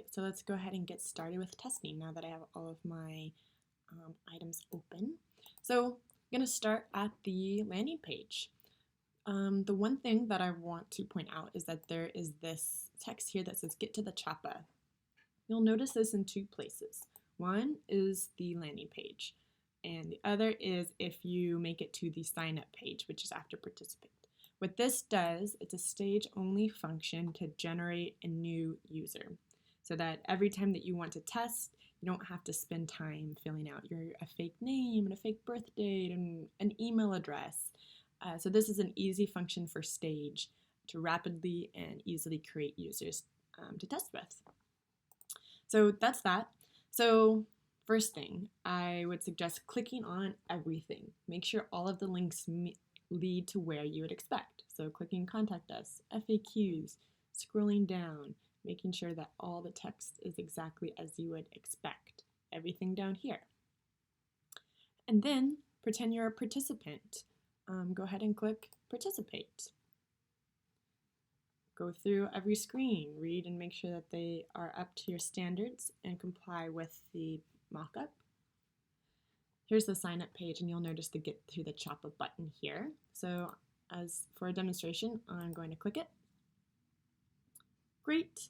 so let's go ahead and get started with testing now that I have all of my items open. So I'm going to start at the landing page. The one thing that I want to point out is that there is this text here that says get to the choppa. You'll notice this in two places. One is the landing page, and the other is if you make it to the sign up page, which is after participant. What this does, it's a stage-only function to generate a new user so that every time that you want to test, you don't have to spend time filling out a fake name and a fake birth date and an email address. So this is an easy function for Stage to rapidly and easily create users to test with. So that's that. So first thing, I would suggest clicking on everything. Make sure all of the links lead to where you would expect. So clicking Contact Us, FAQs, scrolling down, making sure that all the text is exactly as you would expect. Everything down here. And then pretend you're a participant. Go ahead and click Participate. Go through every screen, read and make sure that they are up to your standards and comply with the mock-up. Here's the sign up page, and you'll notice the Get Through the Choppa button here. So as for a demonstration, I'm going to click it. Great.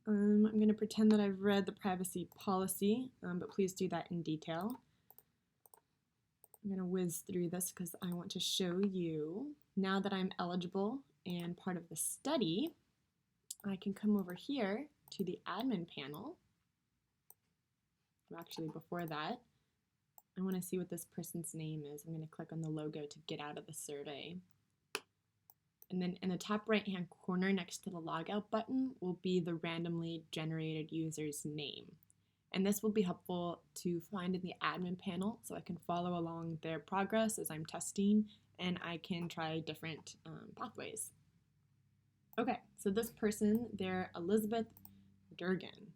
I'm going to pretend that I've read the privacy policy, but please do that in detail. I'm going to whiz through this because I want to show you, now that I'm eligible and part of the study, I can come over here to the admin panel. Actually, before that, I want to see what this person's name is. I'm going to click on the logo to get out of the survey. And then in the top right-hand corner next to the logout button will be the randomly generated user's name. And this will be helpful to find in the admin panel so I can follow along their progress as I'm testing and I can try different pathways. Okay, so this person, they're Elizabeth Durgan.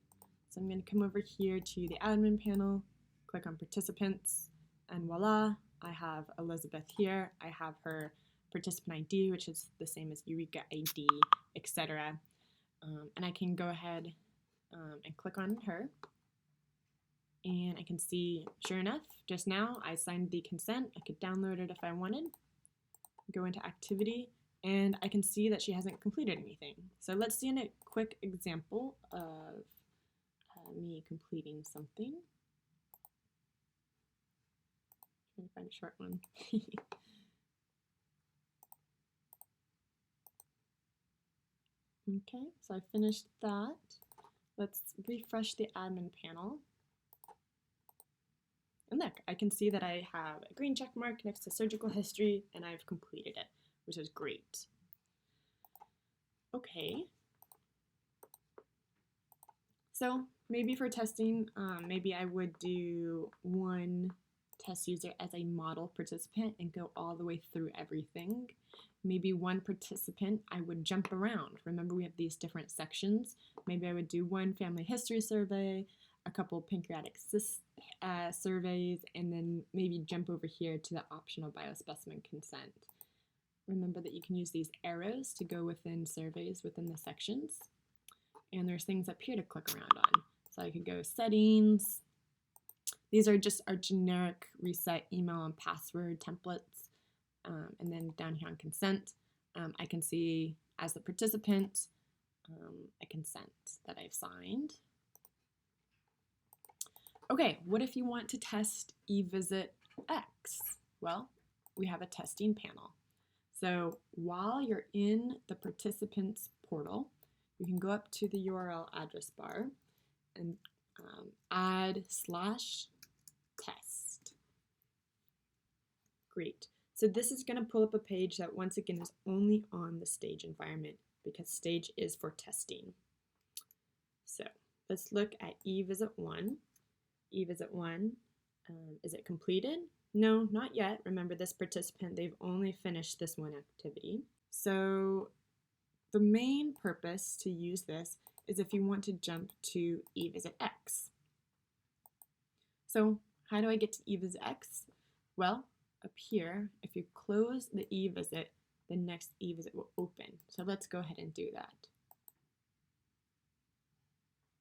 So I'm going to come over here to the admin panel, click on participants, and voila, I have Elizabeth here. I have her participant ID, which is the same as Eureka ID, etc. And I can go ahead and click on her. And I can see, sure enough, just now I signed the consent. I could download it if I wanted. Go into activity, and I can see that she hasn't completed anything. So let's see a quick example of me completing something. Trying to find a short one. Okay, so I finished that. Let's refresh the admin panel. And look, I can see that I have a green check mark next to surgical history, and I've completed it, which is great. Okay. So maybe for testing, maybe I would do one test user as a model participant and go all the way through everything. Maybe one participant, I would jump around. Remember, we have these different sections. Maybe I would do one family history survey, a couple pancreatic cyst surveys, and then maybe jump over here to the optional biospecimen consent. Remember that you can use these arrows to go within surveys within the sections. And there's things up here to click around on. So I could go settings. These are just our generic reset email and password templates. And then down here on consent, I can see as the participant a consent that I've signed. Okay, what if you want to test eVisit X? Well, we have a testing panel. So while you're in the participants portal, you can go up to the URL address bar and add/test. Great. So this is going to pull up a page that once again is only on the Stage environment because Stage is for testing. So let's look at eVisit 1. eVisit 1, is it completed? No, not yet. Remember, this participant, they've only finished this one activity. So the main purpose to use this is if you want to jump to eVisit X. So how do I get to eVisit X? Well, up here, if you close the eVisit, the next eVisit will open. So let's go ahead and do that.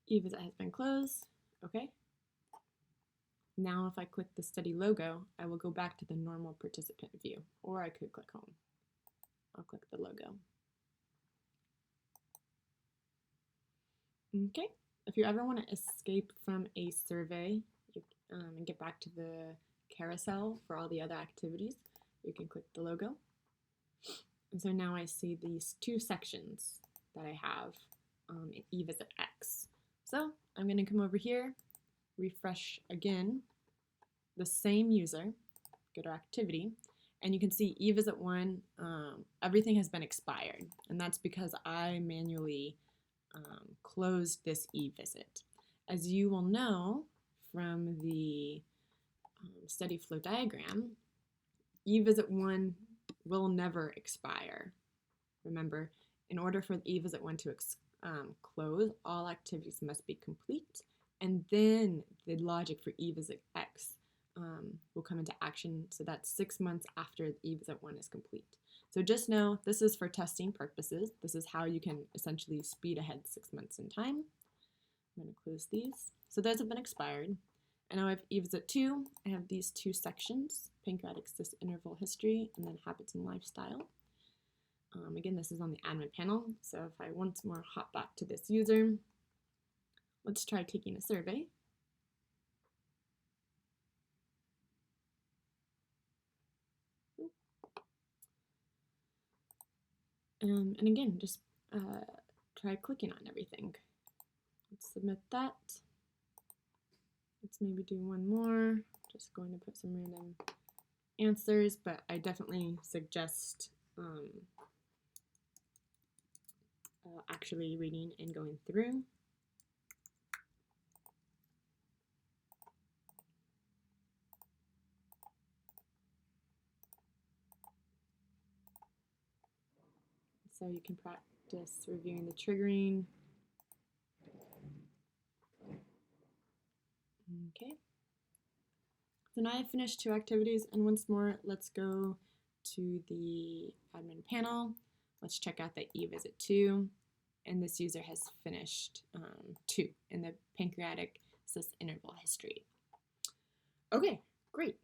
E-visit has been closed. Okay. Now if I click the study logo, I will go back to the normal participant view, or I could click home. I'll click the logo. Okay, if you ever want to escape from a survey and get back to the carousel for all the other activities, you can click the logo. And so now I see these two sections that I have in eVisit X. So I'm going to come over here, refresh again, the same user, go to activity, and you can see eVisit 1, everything has been expired, and that's because I manually closed this eVisit. As you will know from the study flow diagram, eVisit 1 will never expire. Remember, in order for eVisit 1 to close, all activities must be complete, and then the logic for eVisit X will come into action, so that's 6 months after eVisit 1 is complete. So just know this is for testing purposes. This is how you can essentially speed ahead 6 months in time. I'm going to close these. So those have been expired. And now I have eVisit 2. I have these two sections, pancreatic cyst interval history, and then habits and lifestyle. Again, this is on the admin panel. So if I once more hop back to this user, let's try taking a survey. And again, just try clicking on everything. Let's submit that. Let's maybe do one more. Just going to put some random answers, but I definitely suggest actually reading and going through. So you can practice reviewing the triggering. Okay. So now I've finished 2 activities, and once more, let's go to the admin panel. Let's check out the eVisit 2, and this user has finished 2 in the pancreatic cyst interval history. Okay, great.